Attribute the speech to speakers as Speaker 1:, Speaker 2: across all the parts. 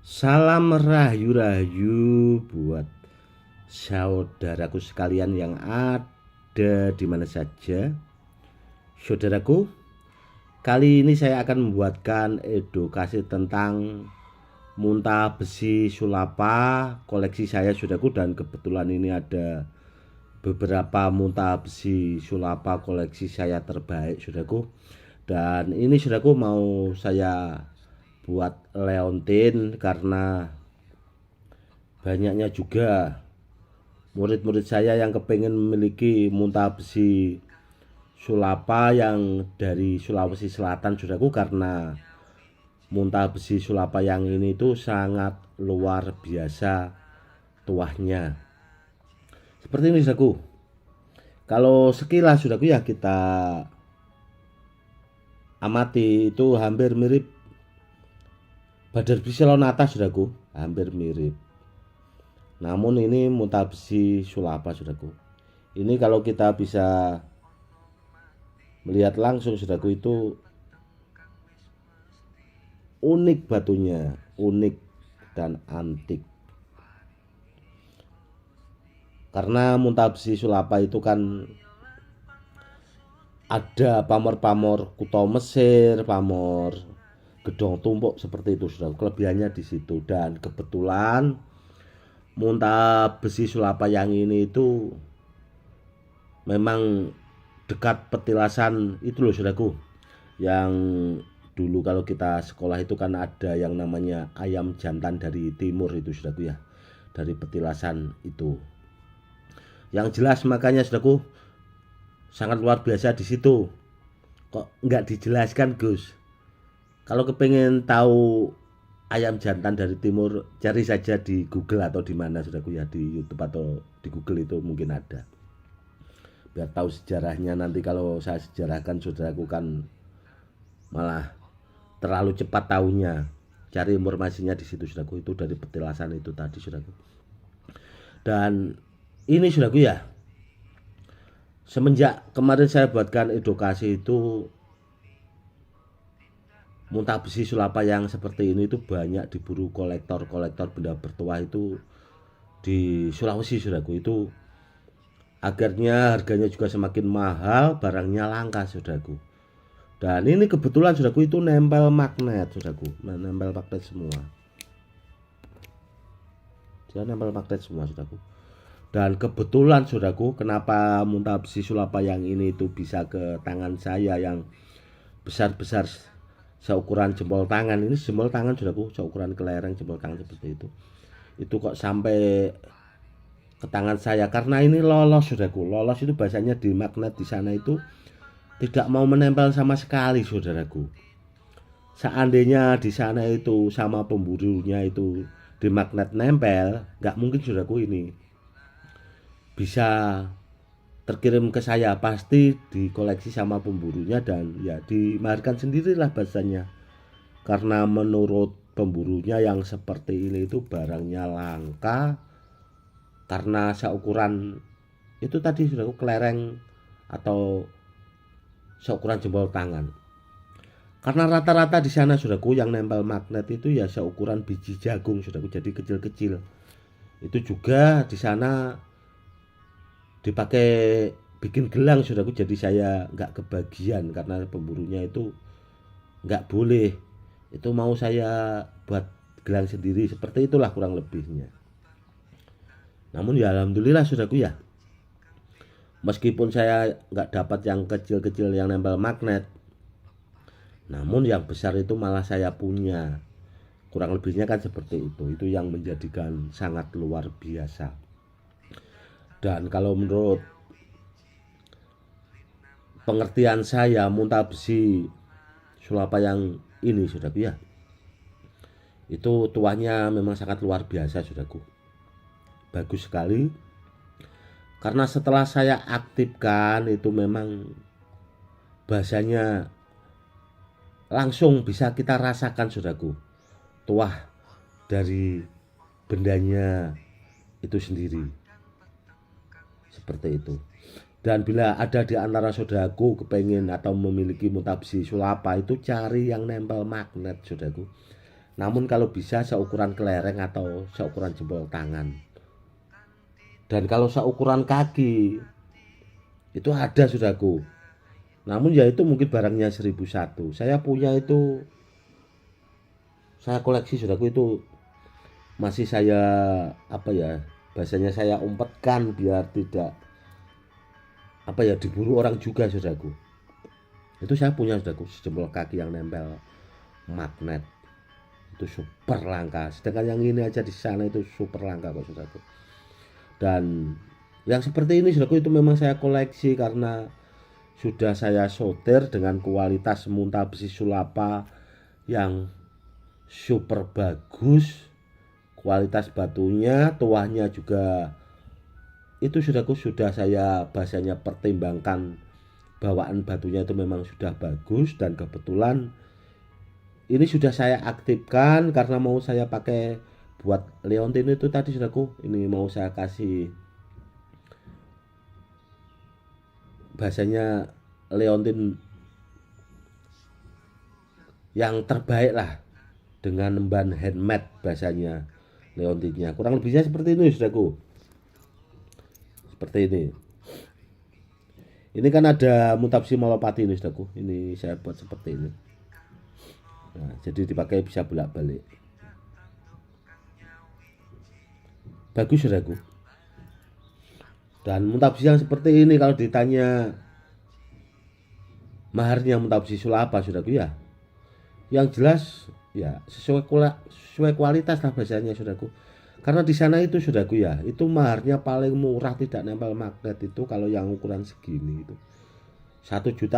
Speaker 1: Salam rahayu-rahayu buat saudaraku sekalian yang ada di mana saja. Saudaraku, kali ini saya akan membuatkan edukasi tentang muntah besi sulapa koleksi saya, saudaraku, dan kebetulan ini ada beberapa muntah besi sulapa koleksi saya terbaik, saudaraku. Dan ini, saudaraku, mau saya buat leontin karena banyaknya juga murid-murid saya yang kepengen memiliki muntah besi sulapa yang dari Sulawesi Selatan, saudaraku, karena muntah besi sulapa yang ini itu sangat luar biasa tuahnya. Seperti ini, saudaraku. Kalau sekilas, saudaraku, ya kita amati itu hampir mirip Badar Biselonata, saudaraku, hampir mirip. Namun ini muntah besi sulapa, saudaraku. Ini kalau kita bisa melihat langsung, saudaraku, itu unik batunya, unik dan antik. Karena muntah besi sulapa itu kan ada pamor-pamor kuto Mesir, pamor gedong tumpuk seperti itu, saudaraku. Kelebihannya di situ. Dan kebetulan muntah besi sulapa yang ini itu memang dekat petilasan itu loh, saudaraku. Yang dulu kalau kita sekolah itu kan ada yang namanya ayam jantan dari timur itu, saudaraku, ya, dari petilasan itu. Yang jelas makanya, saudaraku, sangat luar biasa di situ. Kok nggak dijelaskan, Gus? Kalau kepengen tahu ayam jantan dari timur, cari saja di Google atau di mana, saudaraku, ya, di YouTube atau di Google itu mungkin ada. Biar tahu sejarahnya. Nanti kalau saya sejarahkan, saudaraku, kan malah terlalu cepat tahunya. Cari informasinya di situ, saudaraku, itu dari petilasan itu tadi, saudaraku. Dan ini, saudaraku, ya, semenjak kemarin saya buatkan edukasi itu, muntah besi sulapa yang seperti ini itu banyak diburu kolektor-kolektor benda bertuah itu di Sulawesi, saudaraku. Itu akhirnya harganya juga semakin mahal, barangnya langka, saudaraku. Dan ini kebetulan, saudaraku, itu nempel magnet, saudaraku. Nempel magnet semua. Dia nempel magnet semua, saudaraku. Dan kebetulan, saudaraku, kenapa muntah besi sulapa yang ini itu bisa ke tangan saya yang besar-besar seukuran jempol tangan. Ini jempol tangan, saudaraku, seukuran kelereng jempol tangan seperti itu kok sampai ke tangan saya karena ini lolos, saudaraku. Lolos itu bahasanya di magnet di sana itu tidak mau menempel sama sekali, saudaraku. Seandainya di sana itu sama pemburunya itu di magnet nempel, nggak mungkin, saudaraku, ini bisa terkirim ke saya. Pasti dikoleksi sama pemburunya dan ya dimaharkan sendirilah bahasanya. Karena menurut pemburunya yang seperti ini itu barangnya langka karena seukuran itu tadi, saudaraku, kelereng atau seukuran jempol tangan. Karena rata-rata di sana, saudaraku, yang nempel magnet itu ya seukuran biji jagung, saudaraku, jadi kecil-kecil. Itu juga di sana dipakai bikin gelang, saudaraku, jadi saya nggak kebagian karena pemburunya itu nggak boleh. Itu mau saya buat gelang sendiri, seperti itulah kurang lebihnya. Namun ya alhamdulillah, saudaraku, ya, meskipun saya nggak dapat yang kecil-kecil yang nempel magnet, namun yang besar itu malah saya punya. Kurang lebihnya kan seperti itu yang menjadikan sangat luar biasa. Dan kalau menurut pengertian saya, muntah besi sulapa yang ini, saudaraku, ya, itu tuahnya memang sangat luar biasa, saudaraku. Bagus sekali. Karena setelah saya aktifkan itu memang bahasanya langsung bisa kita rasakan, saudaraku, tuah dari bendanya itu sendiri. Seperti itu. Dan bila ada di antara saudaraku kepengen atau memiliki muntah besi sulapa, itu cari yang nempel magnet, saudaraku. namun kalau bisa seukuran kelereng atau seukuran jempol tangan. Dan kalau seukuran kaki itu ada saudaraku, namun ya itu mungkin barangnya 1001. Saya punya itu, saya koleksi saudaraku, itu masih saya apa ya, bahasanya saya umpetkan biar tidak apa ya, diburu orang juga saudaraku. Itu saya punya saudaraku, sejempol kaki yang nempel magnet. Itu super langka, sedangkan yang ini aja di sana itu super langka kok saudaraku. Dan yang seperti ini saudaraku itu memang saya koleksi karena sudah saya sortir dengan kualitas munta besi sulapa yang super bagus, kualitas batunya, tuahnya juga itu saudaraku sudah saya bahasanya pertimbangkan, bawaan batunya itu memang sudah bagus. Dan kebetulan ini sudah saya aktifkan karena mau saya pakai buat leontin itu tadi saudaraku. Ini mau saya kasih bahasanya leontin yang terbaik lah, dengan ban handmade bahasanya leontinnya. Kurang lebihnya seperti ini saudaraku, seperti ini. Ini kan ada mutabsi molopati ini saudaraku, ini saya buat seperti ini. Nah, jadi dipakai bisa bolak-balik. Bagus saudaraku. Dan mutabsi yang seperti ini kalau ditanya maharnya mutabsi sulapa saudaraku, ya yang jelas ya sesuai kualitas lah bahasanya saudaraku. Karena di sana itu saudaraku ya, itu maharnya paling murah tidak nempel magnet itu kalau yang ukuran segini itu 1.800.000,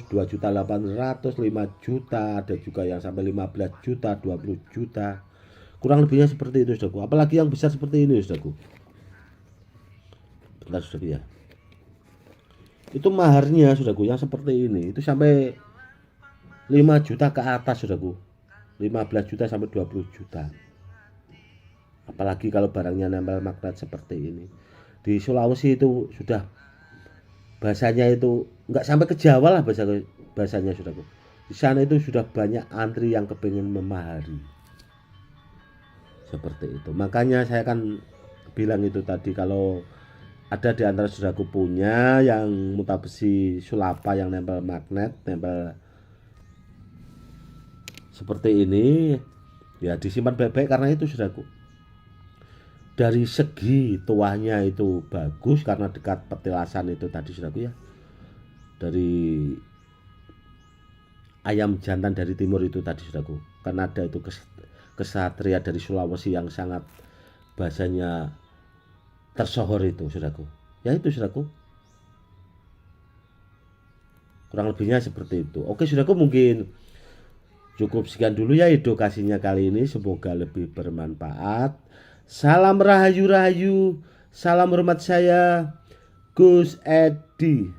Speaker 1: 2.800.000, 5 juta, ada juga yang sampai 15 juta, 20 juta. Kurang lebihnya seperti itu saudaraku. Apalagi yang besar seperti ini saudaraku. Bentar saudaraku ya. Itu maharnya saudaraku yang seperti ini itu sampai 5 juta ke atas saudaraku. 15 juta sampai 20 juta. Apalagi kalau barangnya nempel magnet seperti ini. Di Sulawesi itu sudah bahasanya itu nggak sampai ke Jawa lah bahasanya saudaraku. Di sana itu sudah banyak antri yang kepingin memahari. Seperti itu. Makanya saya kan bilang itu tadi, kalau ada di antara saudaraku punya yang mutabesi sulapa yang nempel magnet, nempel seperti ini, ya disimpan baik-baik karena itu saudaraku. Dari segi tuahnya itu bagus karena dekat petilasan itu tadi saudaraku ya. Dari ayam jantan dari timur itu tadi saudaraku. Karena ada itu kesatria dari Sulawesi yang sangat bahasanya tersohor itu saudaraku. Ya itu saudaraku. Kurang lebihnya seperti itu. Oke saudaraku, mungkin cukup sekian dulu ya edukasinya kali ini. Semoga lebih bermanfaat. Salam rahayu-rahayu. Salam hormat saya, Gus Edi.